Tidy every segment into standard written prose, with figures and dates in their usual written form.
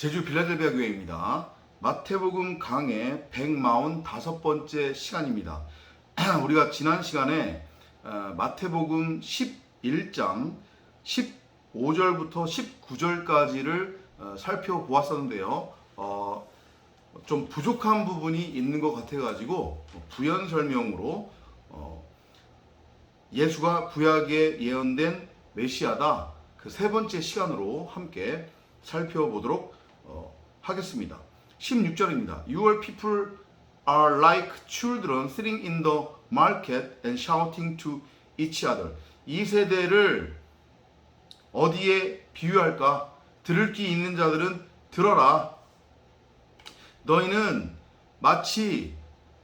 제주 빌라델비아 교회입니다. 마태복음 강의 145번째 시간입니다. 우리가 지난 시간에 마태복음 11장 15절부터 19절까지를 살펴보았었는데요. 좀 부족한 부분이 있는 것 같아가지고 부연 설명으로 예수가 구약에 예언된 메시아다, 그 세 번째 시간으로 함께 살펴보도록 하겠습니다. 16절입니다. Your people are like children sitting in the market and shouting to each other. 이 세대를 어디에 비유할까? 들을 귀 있는 자들은 들어라. 너희는 마치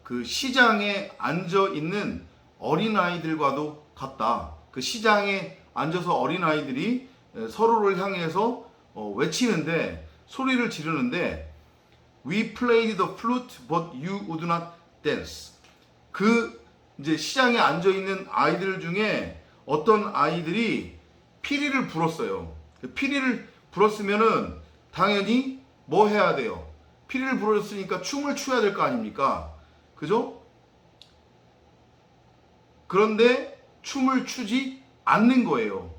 그 시장에 앉아 있는 어린아이들과도 같다. 그 시장에 앉아서 어린아이들이 서로를 향해서 외치는데, 소리를 지르는데, We played the flute, but you would not dance. 그 이제 시장에 앉아 있는 아이들 중에 어떤 아이들이 피리를 불었어요. 피리를 불었으면은 당연히 뭐 해야 돼요? 피리를 불었으니까 춤을 춰야 될 거 아닙니까? 그죠? 그런데 춤을 추지 않는 거예요.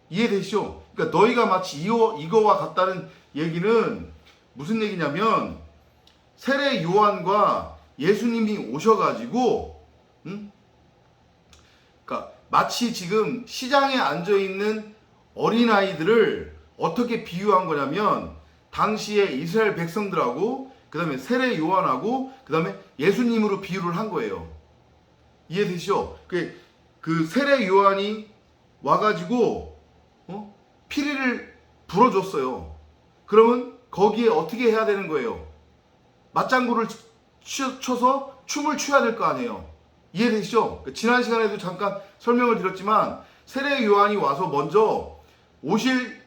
이해되시죠? 그러니까 너희가 마치 이거와 같다는 얘기는 무슨 얘기냐면, 세례 요한과 예수님이 오셔가지고, 그러니까 마치 지금 시장에 앉아 있는 어린아이들을 어떻게 비유한 거냐면, 당시에 이스라엘 백성들하고 그 다음에 세례 요한하고 그 다음에 예수님으로 비유를 한 거예요. 이해되시죠? 그 세례 요한이 와가지고 피리를 불어줬어요. 그러면 거기에 어떻게 해야 되는 거예요? 맞장구를 쳐서 춤을 춰야 될 거 아니에요. 이해되시죠? 지난 시간에도 잠깐 설명을 드렸지만, 세례 요한이 와서 먼저 오실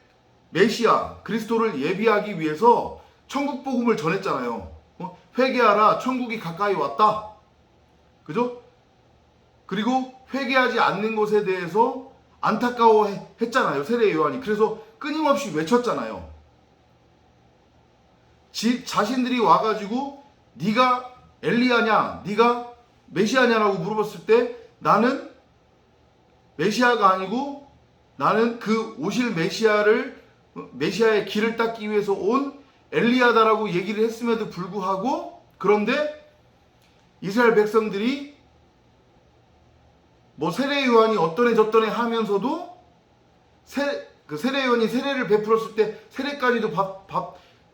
메시아 그리스도를 예비하기 위해서 천국 복음을 전했잖아요. 회개하라, 천국이 가까이 왔다. 그죠? 그리고 회개하지 않는 것에 대해서 안타까워했잖아요, 세례 요한이. 그래서 끊임없이 외쳤잖아요. 자신들이 와가지고 네가 엘리야냐, 네가 메시아냐라고 물어봤을 때, 나는 메시아가 아니고 나는 그 오실 메시아의 길을 닦기 위해서 온 엘리야다라고 얘기를 했음에도 불구하고, 그런데 이스라엘 백성들이 뭐 세례 요한이 어떠네 저떠네 하면서도 세례 요한이 세례를 베풀었을 때 세례까지도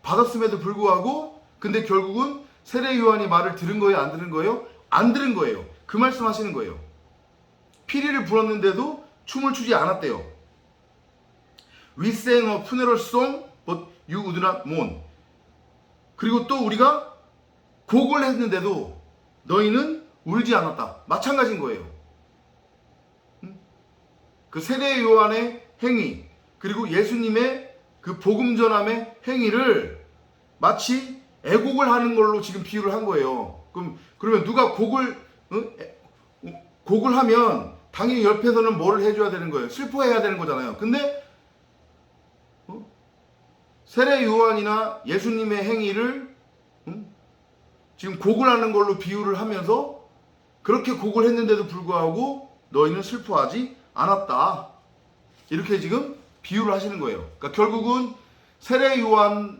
받았음에도 불구하고, 근데 결국은 세례 요한이 말을 들은 거예요, 안 들은 거예요? 안 들은 거예요. 그 말씀 하시는 거예요. 피리를 불었는데도 춤을 추지 않았대요. We sang a funeral song, but you would not mourn. 그리고 또 우리가 곡을 했는데도 너희는 울지 않았다. 마찬가지인 거예요. 그 세례 요한의 행위, 그리고 예수님의 그 복음 전함의 행위를 마치 애곡을 하는 걸로 지금 비유를 한 거예요. 그러면 누가 곡을 하면 당연히 옆에서는 뭐를 해줘야 되는 거예요? 슬퍼해야 되는 거잖아요. 근데 세례 요한이나 예수님의 행위를 지금 곡을 하는 걸로 비유를 하면서, 그렇게 곡을 했는데도 불구하고 너희는 슬퍼하지 않았다. 이렇게 지금 비유를 하시는 거예요. 그러니까 결국은 세례 요한도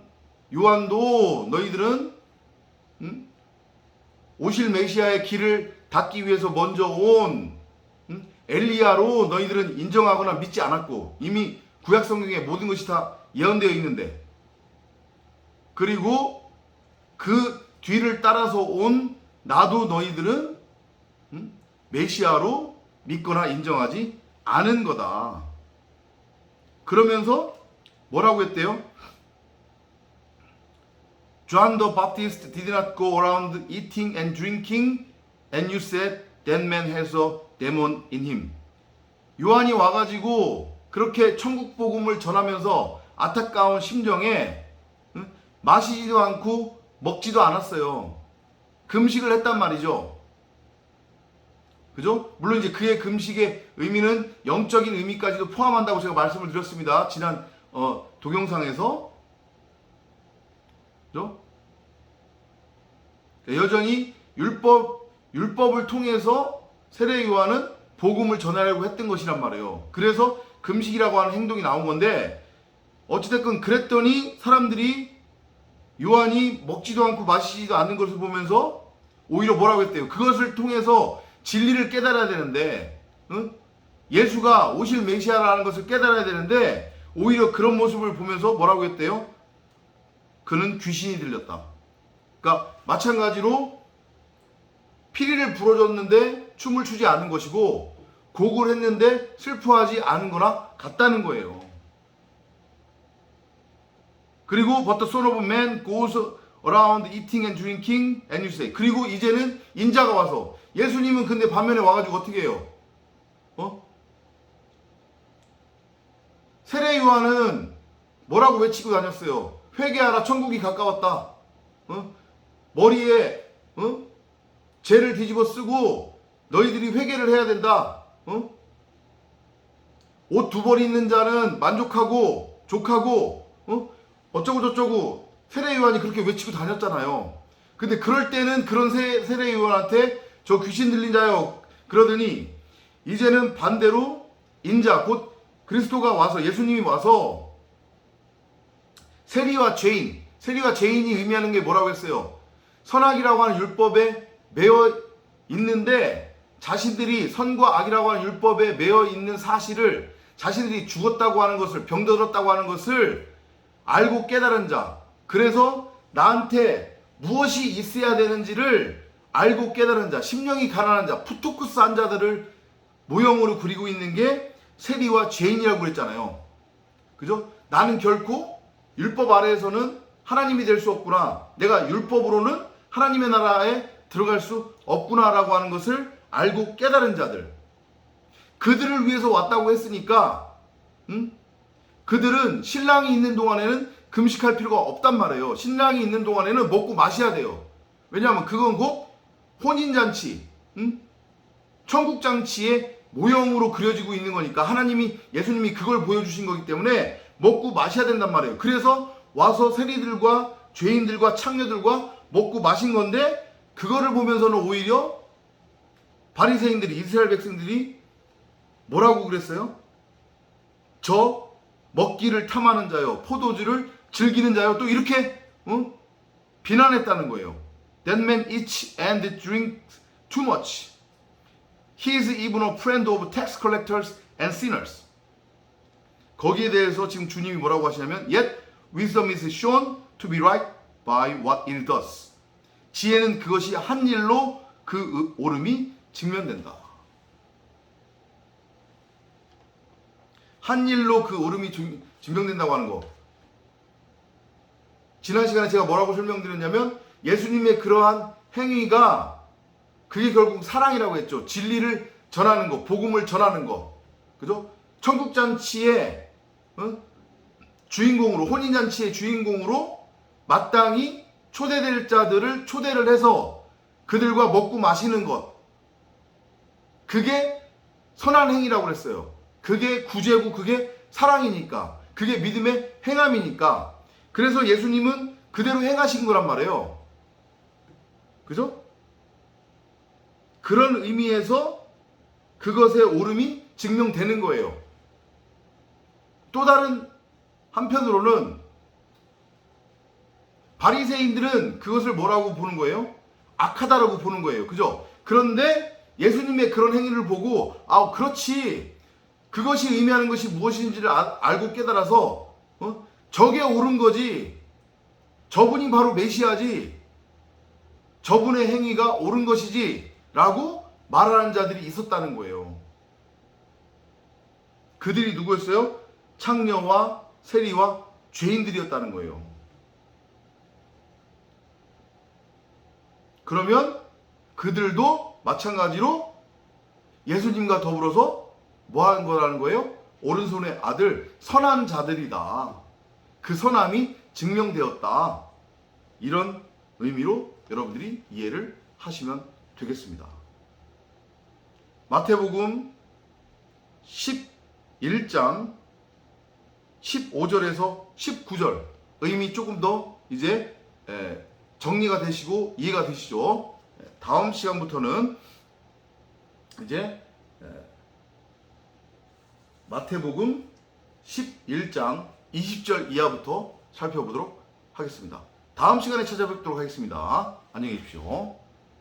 너희들은 오실 메시아의 길을 닦기 위해서 먼저 온 엘리야로 너희들은 인정하거나 믿지 않았고, 이미 구약 성경에 모든 것이 다 예언되어 있는데, 그리고 그 뒤를 따라서 온 나도 너희들은 메시아로 믿거나 인정하지 않은 거다. 그러면서 뭐라고 했대요? John the Baptist did not go around eating and drinking, and you said that man has a demon in him. 요한이 와가지고 그렇게 천국 복음을 전하면서 안타까운 심정에 마시지도 않고 먹지도 않았어요. 금식을 했단 말이죠. 그죠? 물론 이제 그의 금식의 의미는 영적인 의미까지도 포함한다고 제가 말씀을 드렸습니다. 지난 동영상에서. 그죠? 여전히 율법을 통해서 세례 요한은 복음을 전하려고 했던 것이란 말이에요. 그래서 금식이라고 하는 행동이 나온 건데, 어찌됐건 그랬더니 사람들이 요한이 먹지도 않고 마시지도 않는 것을 보면서 오히려 뭐라고 했대요? 그것을 통해서 진리를 깨달아야 되는데, 응? 예수가 오실 메시아라는 것을 깨달아야 되는데, 오히려 그런 모습을 보면서 뭐라고 했대요? 그는 귀신이 들렸다. 그러니까 마찬가지로 피리를 불어줬는데 춤을 추지 않은 것이고, 곡을 했는데 슬퍼하지 않은 거나 같다는 거예요. 그리고 But the Son of Man goes around eating and drinking and you say. 그리고 이제는 인자가 와서, 예수님은 근데 반면에 와가지고 어떻게 해요? 세례 요한은 뭐라고 외치고 다녔어요? 회개하라, 천국이 가까웠다. 머리에 죄를 뒤집어 쓰고 너희들이 회개를 해야 된다. 옷 두 벌 있는 자는 만족하고 족하고 어쩌고 저쩌고 세례 요한이 그렇게 외치고 다녔잖아요. 근데 그럴 때는 그런 세례 요한한테 저 귀신 들린 자요 그러더니, 이제는 반대로 인자 곧 그리스도가 와서, 예수님이 와서 세리와 죄인이 의미하는 게 뭐라고 했어요? 선악이라고 하는 율법에 매여 있는데, 자신들이 선과 악이라고 하는 율법에 매여 있는 사실을, 자신들이 죽었다고 하는 것을, 병들었다고 하는 것을 알고 깨달은 자, 그래서 나한테 무엇이 있어야 되는지를 알고 깨달은 자, 심령이 가난한 자, 푸토쿠스 한 자들을 모형으로 그리고 있는 게 세리와 죄인이라고 그랬잖아요. 그죠? 나는 결코 율법 아래에서는 하나님이 될 수 없구나, 내가 율법으로는 하나님의 나라에 들어갈 수 없구나라고 하는 것을 알고 깨달은 자들, 그들을 위해서 왔다고 했으니까 그들은 신랑이 있는 동안에는 금식할 필요가 없단 말이에요. 신랑이 있는 동안에는 먹고 마셔야 돼요. 왜냐하면 그건 곧 혼인잔치, 천국잔치의 모형으로 그려지고 있는 거니까, 예수님이 그걸 보여주신 거기 때문에 먹고 마셔야 된단 말이에요. 그래서 와서 세리들과 죄인들과 창녀들과 먹고 마신 건데, 그거를 보면서는 오히려 바리새인들이, 이스라엘 백성들이 뭐라고 그랬어요? 저 먹기를 탐하는 자요, 포도주를 즐기는 자요, 또 이렇게 비난했다는 거예요. That man eats and drinks too much. He is even a friend of tax collectors and sinners. 거기에 대해서 지금 주님이 뭐라고 하시냐면, Yet wisdom is shown to be right by what it does. 지혜는 그것이 한 일로 그 옳음이 증명된다. 한 일로 그 옳음이 증명된다고 하는 거. 지난 시간에 제가 뭐라고 설명드렸냐면, 예수님의 그러한 행위가 그게 결국 사랑이라고 했죠. 진리를 전하는 거, 복음을 전하는 거. 그죠? 천국잔치의 주인공으로, 혼인잔치의 주인공으로 마땅히 초대될 자들을 초대를 해서 그들과 먹고 마시는 것. 그게 선한 행위라고 그랬어요. 그게 구제고 그게 사랑이니까. 그게 믿음의 행함이니까. 그래서 예수님은 그대로 행하신 거란 말이에요. 그죠? 그런 의미에서 그것의 옳음이 증명되는 거예요. 또 다른 한편으로는 바리새인들은 그것을 뭐라고 보는 거예요? 악하다라고 보는 거예요. 그죠? 그런데 예수님의 그런 행위를 보고, 아, 그렇지, 그것이 의미하는 것이 무엇인지를 알고 깨달아서 저게 옳은 거지, 저분이 바로 메시아지, 저분의 행위가 옳은 것이지 라고 말하는 자들이 있었다는 거예요. 그들이 누구였어요? 창녀와 세리와 죄인들이었다는 거예요. 그러면 그들도 마찬가지로 예수님과 더불어서 뭐 하는 거라는 거예요? 오른손의 아들, 선한 자들이다. 그 선함이 증명되었다. 이런 의미로 여러분들이 이해를 하시면 되겠습니다. 마태복음 11장 15절에서 19절 의미 조금 더 이제 정리가 되시고 이해가 되시죠? 다음 시간부터는 이제 마태복음 11장 20절 이하부터 살펴보도록 하겠습니다. 다음 시간에 찾아뵙도록 하겠습니다. 안녕히 계십시오.